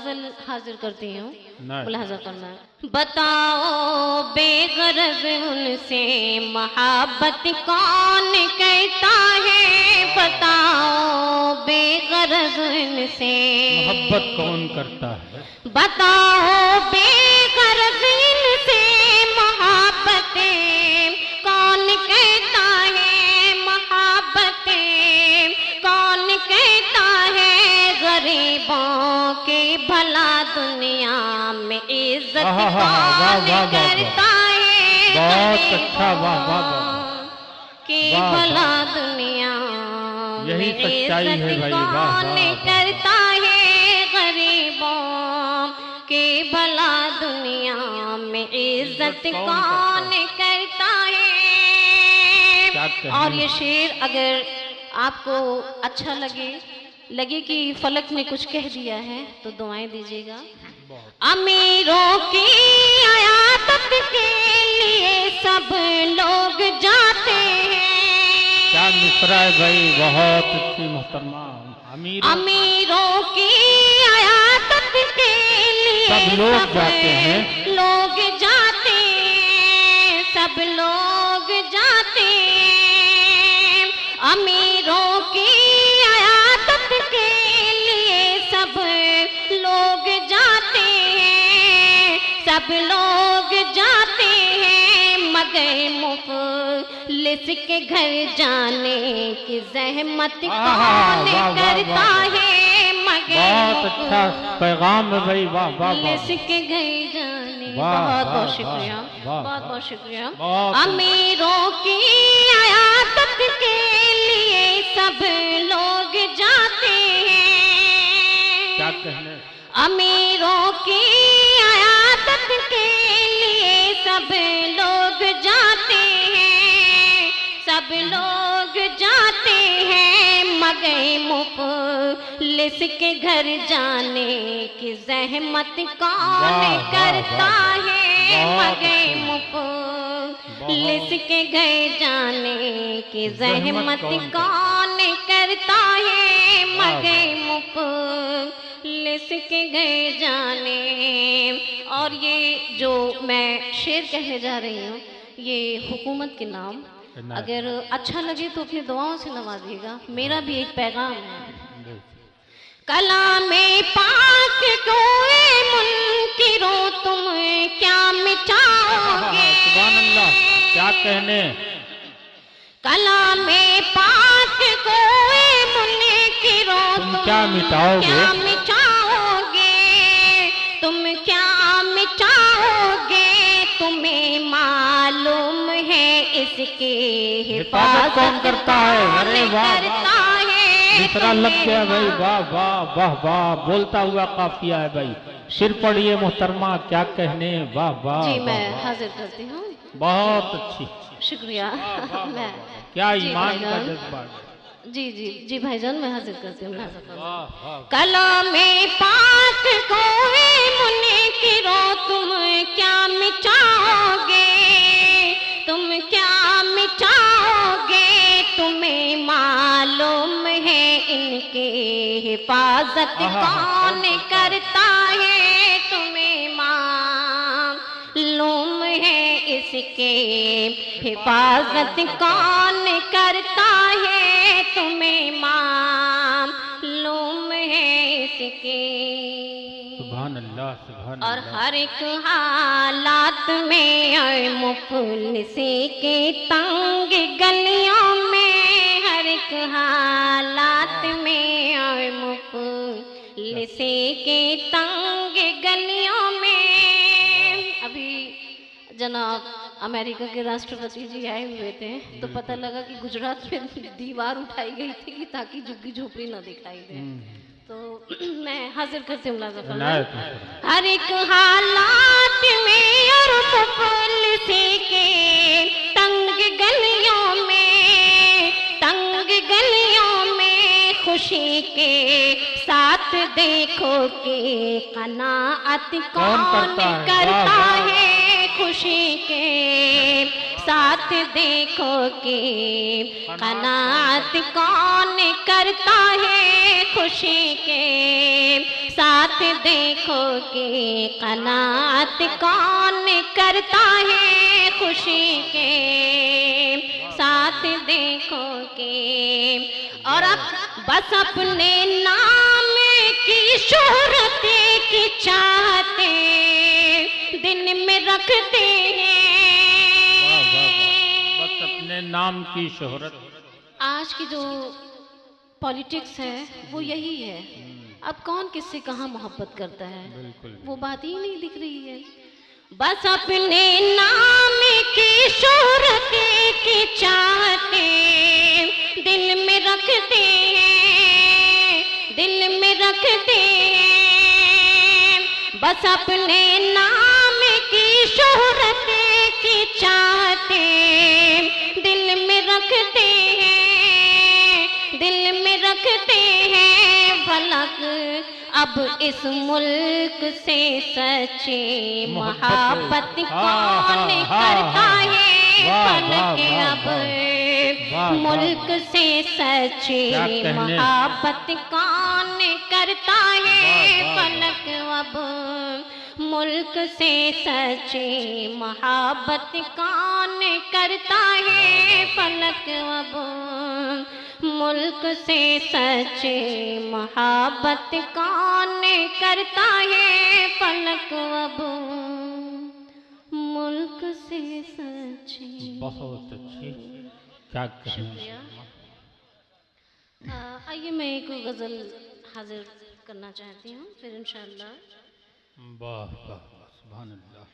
गजल हाजिर करती हूँ, मुलाहजा करना। बताओ बेगरज उनसे मोहब्बत कौन कहता है, बताओ बेगरज उनसे मोहब्बत कौन करता है, बताओ बेगरज उनसे मोहब्बत कौन कहता है, मोहब्बत कौन कहता है, गरीबों की भला दुनिया में इज्जत कौन करता है, बहुत अच्छा, वाह वाह वाह, की भला दुनिया यही सच्चाई है भाई, वाह कौन करता है, गरीबों की भला दुनिया में इज्जत कौन करता है। और ये शेर अगर आपको अच्छा लगे कि फलक ने कुछ कह दिया है तो दुआएं दीजिएगा। अमीरों की अयादत के लिए सब लोग जाते हैं। क्या मिसरा है भाई, बहुत अच्छी मोहतरमा। अमीरों की अयादत के लिए सब लोग जाते हैं, लोग जाते हैं, सब लोग जाते हैं। अमीरों की अयादत के लिए सब लोग जाते हैं, सब लोग जाते हैं, मगर मुफलिस के घर जाने की जहमत कौन करता है, मगर बहुत अच्छा पैगाम है भाई, वाह वाह मुफलिस के घर जाने। बहुत बहुत शुक्रिया, बहुत बहुत शुक्रिया। अमीरों की अयादत के लिए सब लोग जाते हैं। क्या कहने, अमीरों की अयादत के लिए सब लोग जाते हैं, सब लोग जाते हैं, मगर मुफलिस के घर जाने की जहमत कौन करता है, मगर मुफलिस के घर जाने की जहमत कौन करता है, मगर मुफलिस के घर जाने। और ये जो मैं शेर कहने जा रही हूँ ये हुकूमत के नाम, अगर अच्छा लगे तो अपनी दुआओं से नवाजिएगा। मेरा भी एक पैगाम है। कलामे पाक को मुनकिरों तुम क्या मिटाओगे, सुभान अल्लाह, क्या कहने। कलामे पाक को मुनकिरों तुम क्या मिटाओगे, क्या मिटाओगे, तुम क्या मिटाओगे, तुम्हें मालूम है इसकी हिफाजत कौन करता है। अरे वाह, करता है, दूसरा लग गया भाई, वाह वाह वाह वाह, बोलता हुआ काफिया है भाई। सिर पड़िए मोहतरमा, क्या कहने, वाह वाह। जी मैं हाजिर करती हूँ, बहुत अच्छी, शुक्रिया। मैं क्या ईमान का जज्बा। जी जी जी भाईजान मैं हाजिर करती हूँ। कलामे पाक को मुनकिरों तुम क्या मिटाओगे, तुम क्या मिटाओगे, तुम्हें मालूम है इनकी हिफाजत कौन करता है, तुम्हें मालूम है इसके हिफाजत कौन करता है, तुम्हें मालूम है इसके। सुभान अल्लाह, सुभान और अल्लाह। हर एक हालात में और मुफलिस के तंग गलियों में, हर एक हालात में और मुफलिस के तंग गलियों में। अभी जनाब अमेरिका के राष्ट्रपति जी आए हुए थे तो पता लगा कि गुजरात में दीवार उठाई गई थी कि ताकि झुग्गी झोपड़ी ना दिखाई दे। तो मैं हाजिर करती हूँ हर एक हालात में और मुफलिस के तंग गलियों में, तंग गलियों में खुशी के साथ देखो कि कनाअत कौन करता है, खुशी के साथ देखो कि कनात कौन करता है खुशी के, साथ देखो कि कनात कौन करता है खुशी के, साथ देखो कि और अब बस अपने नाम की शोहरत की चाहते दिल में रखते हैं। बस अपने नाम की शोहरत। आज की जो पॉलिटिक्स है वो यही है। अब कौन किससे कहाँ मोहब्बत करता है, बिल्कुल वो बात ही नहीं दिख रही है। बस अपने नाम की शोहरत की चाहते दिल में रखते हैं, दिल में रखते हैं। बस अपने नाम की शोहरत की चाहते दिल में रखते हैं, दिल में रखते हैं। फलक अब इस मुल्क से सच्ची मोहब्बत कौन करता है, फलक अब मुल्क से सच्ची मोहब्बत कौन करता है, फलक अब मुल्क से सच्ची मोहब्बत कौन करता है, फलक अब मुल्क से सच्ची मोहब्बत कौन करता है, फलक अब मुल्क से सच्ची। बहुत अच्छी, क्या कहें। आइए मैं एक गज़ल हाजिर करना चाहती हूँ, फिर इंशाअल्लाह। वाह वाह सुभान अल्लाह।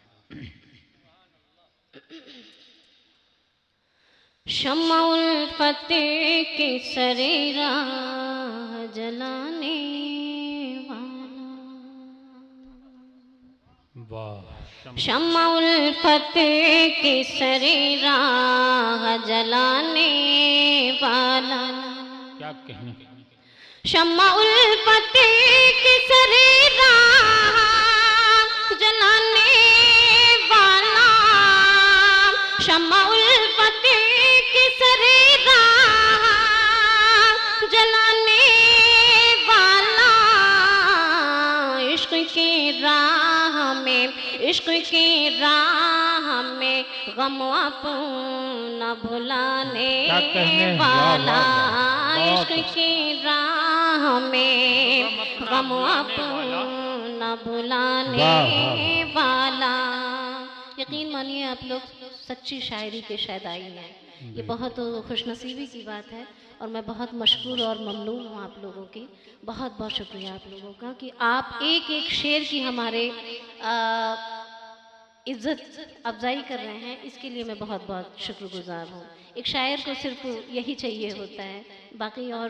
शम्मा उल्फत के सरे राह जलाने वाला, वाह शम्मा उल्फत के सरे राह जलाने वाला, क्या कहने। शम्मा उल्फत के सरे राह जलाने वाला, शम्मा उल्फत के सरे राह जलाने वाला, इश्क की राह में, इश्क की राह में गम अपना भुलाने वाला, इश्क की राह में गम अपना भुलाने वाला। यकीन मानिए आप लोग सच्ची शायरी के शायदाई हैं। ये बहुत खुशनसीबी की बात है और मैं बहुत मशकूर और ममनून हूँ आप लोगों की। बहुत बहुत शुक्रिया आप लोगों का कि आप एक एक शेर की हमारे इज्जत अफजाई कर रहे हैं। इसके लिए मैं बहुत बहुत शुक्रगुजार हूँ। एक शायर को सिर्फ यही चाहिए होता है, बाकी और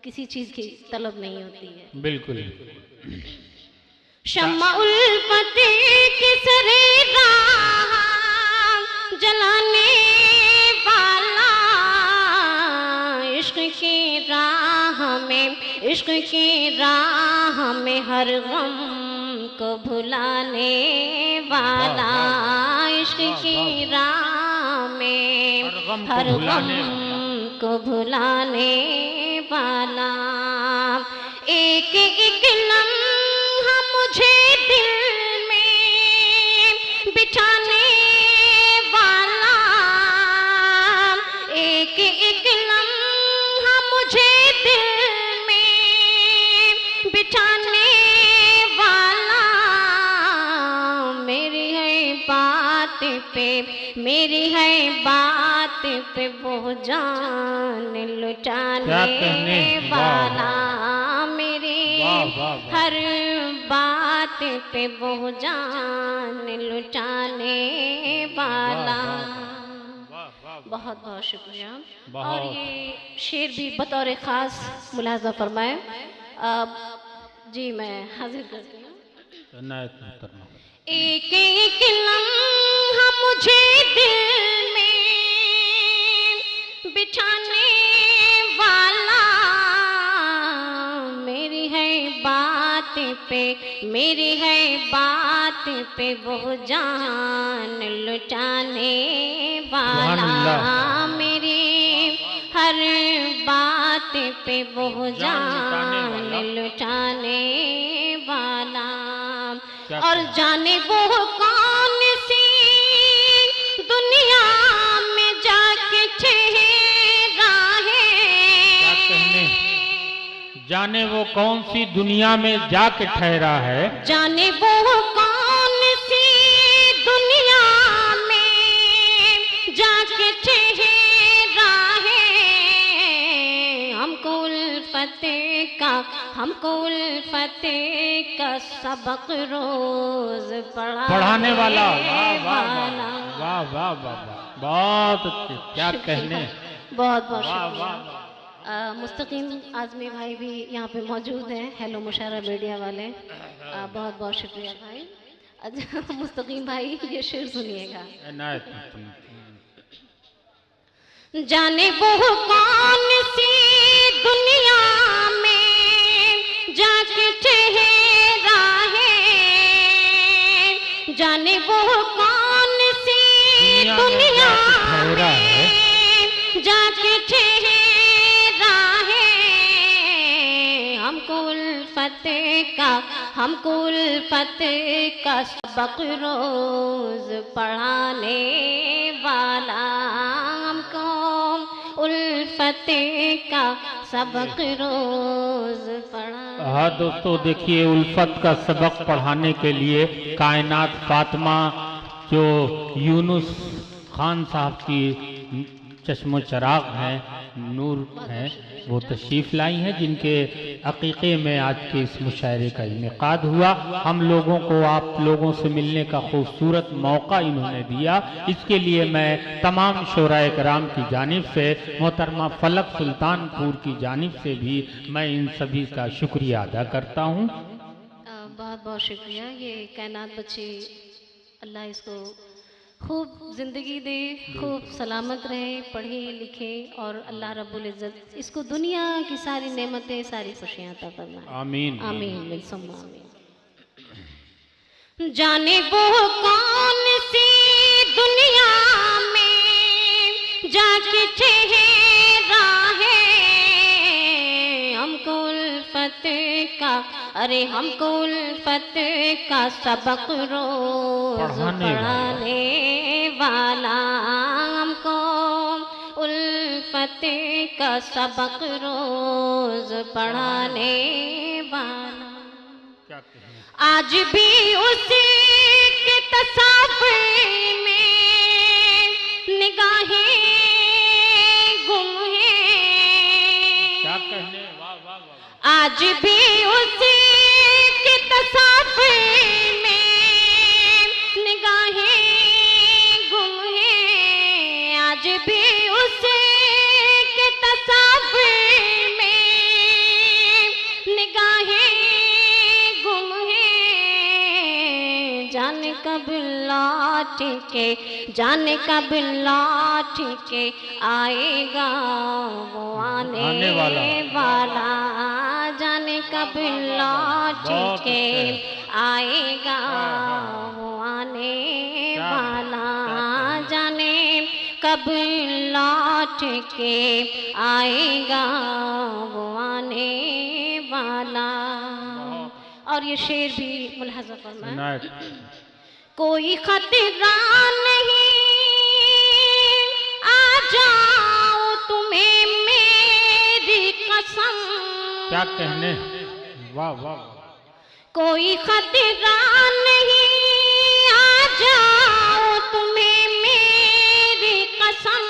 किसी चीज़ की तलब नहीं होती है। बिल्कुल। शम्मा उल्फत के सरे राह जलाने वाला, इश्क की राह में, इश्क की राह में हर गम को भुलाने वाला, इश्क की राह में हर गम को भुलाने वाला। एक एक लम्हा मुझे दिल में बिठाने वाला, एक एक लम्हा मुझे दिल में बिठाने वाला। मेरी है बात पे, मेरी है बात पे वो जान लुटाने वाला, मेरे हर बात पे वो जान लुटाने वाला। बहुत बहुत शुक्रिया। और ये शेर भी बतौर ख़ास मुलाज़ा फरमाए। जी मैं हाजिर करती हूँ। एक एक लम्हा मुझे दिल में बिठाने वाला, मेरी है बात पे, मेरी है बात पे वो जान लुटाने वाला, मेरी हर बात पे वो जान लुटाने वाला। और जाने वो कौन सी दुनिया में जाके ठहरा है, क्या कहने, जाने वो कौन सी दुनिया में जाके ठहरा है, जाने वो कौन सी दुनिया में जाके ठहरा है। हमको उल्फत का सबक रोज पढ़ाने वाला। वाह वाह वाह वाह वाह, बहुत अच्छे, क्या कहने, बहुत बहुत वाह शुक्रिया। वाह। मुस्तकीम आजमी भाई भी यहाँ पे मौजूद हैं, हेलो मुशारा मीडिया वाले, बहुत बहुत शुक्रिया भाई। अच्छा मुस्तकीम भाई ये शेर सुनिएगा। जाने वो कौन सी दुनिया में जाके ठहरा है, जाने वो कौन सी दुनिया में जाके ठहरा है। हमको उल्फत का सबक रोज पढ़ाने वाला, हमको उल्फत का सबक रोज पढ़ा। हाँ दोस्तों देखिए, उल्फत का सबक पढ़ाने के लिए कायनात फातिमा जो यूनुस खान साहब की चश्मो चराग हैं, नूर हैं, वो तशरीफ़ लाई हैं, जिनके अक़ीक़े में आज के इस मुशायरे का इनेक़ाद हुआ। हम लोगों को आप लोगों से मिलने का खूबसूरत मौका इन्होंने दिया, इसके लिए मैं तमाम शोराए कराम की जानिब से, मोहतरमा फलक सुल्तानपुर की जानिब से भी मैं इन सभी का शुक्रिया अदा करता हूँ। बहुत बहुत शुक्रिया। ये कायनात बच्ची, अल्लाह इसको खूब ज़िंदगी दे, खूब सलामत रहे, पढ़े लिखे, और अल्लाह रब्बुल इज़्ज़त इसको दुनिया की सारी नेमतें, सारी खुशियाँ अता फरमाए। आमीन आमीन सुम्मा आमीन। जाने वो कौन सी दुनिया में जाके ठहरा है, हमको उल्फत का, अरे हमको उल्फत का सबक रोज पढ़ाने वाला, हमको उल्फत का सबक रोज पढ़ाने वाला। आज भी उसी के तस्वीर में निगाहें गुम हैं, क्या कहने, वाह वाह वाह। आज भी उसी के तस्वीर में निगाहें गुम हैं, आज भी उसी के तस्वीर में निगाहें गुम हैं। जाने कब लौट के, जाने कब लौट के आएगा वो आने वाला, जाने कब लौट के आएगा वो आने वाला, जाने कब लौट के आएगा वो आने वाला। और ये शेर भी मुलाहज़ा फरमाएं। कोई खतरा नहीं, आ जाओ तुम्हें मेरी कसम, क्या कहने, वाह वाह। कोई खतरा नहीं, आ जाओ तुम्हें मेरी कसम,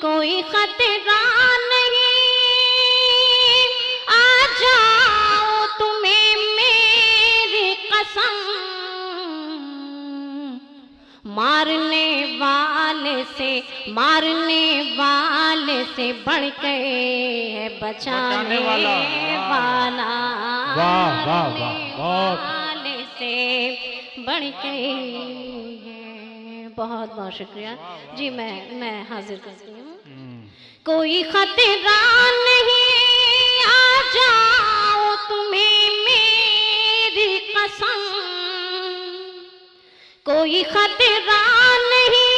कोई खतरा नहीं, आ जाओ तुम्हें मेरी कसम। मारने वाले से बढ़ के है बचाने वाला, वाह वाह वाह, बहुत वाले से बढ़ के है। बहुत बहुत शुक्रिया जी, मैं हाजिर करती हूँ। कोई खतरा नहीं, आ जाओ तुम्हें मेरी कसम, कोई खतरा नहीं,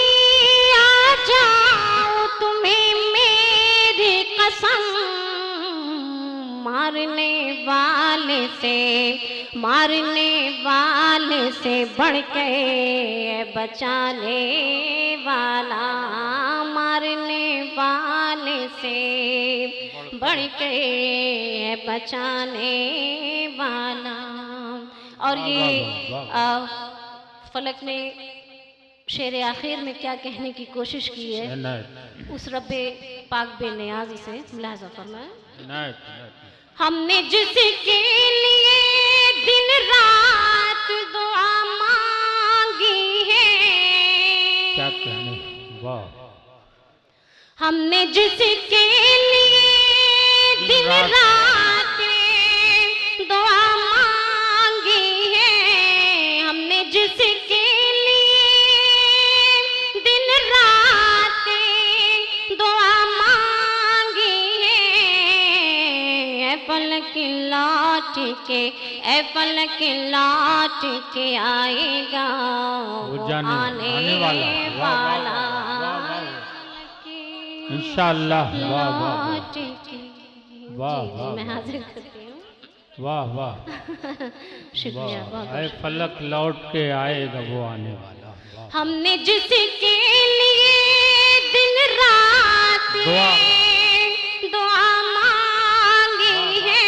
आ मारने वाले से बढ़ के बचाने वाला, मारने वाले से बढ़ के बचाने वाला। और ये फलक ने शेर आखिर में क्या कहने की कोशिश की है, उस रब्बे पाक बेनियाज से मुलाहजा फरमाएं। हमने जिसके लिए दिन रात दुआ मांगी है, क्या कहने, वाह। हमने जिसके लिए दिन रात दुआ मांगी है, हमने जिसके पलक लौट के आएगा वो आने वाला इंशाअल्लाह। वाह वाह वाह मैं हाजिर करती हूँ। वाह वाह शुक्रिया बहुत। फलक लौट के आएगा वो आने वाला। हमने जिसके लिए दिन रात दुआ मांगी है,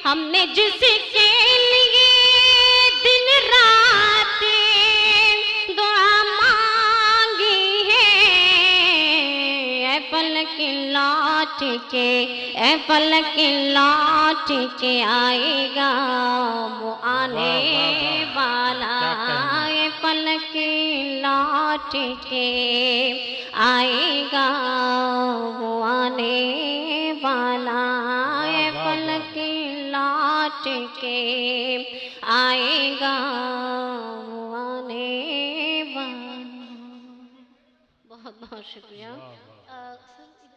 हमने जिसके लिए दिन रात दुआ मांगी है, पलक लौट के आएगा वो आने वाला, पलक लौट के आएगा वो आने वाला, पलक लौट के आएगा वो आने वाला। बहुत बहुत शुक्रिया। सर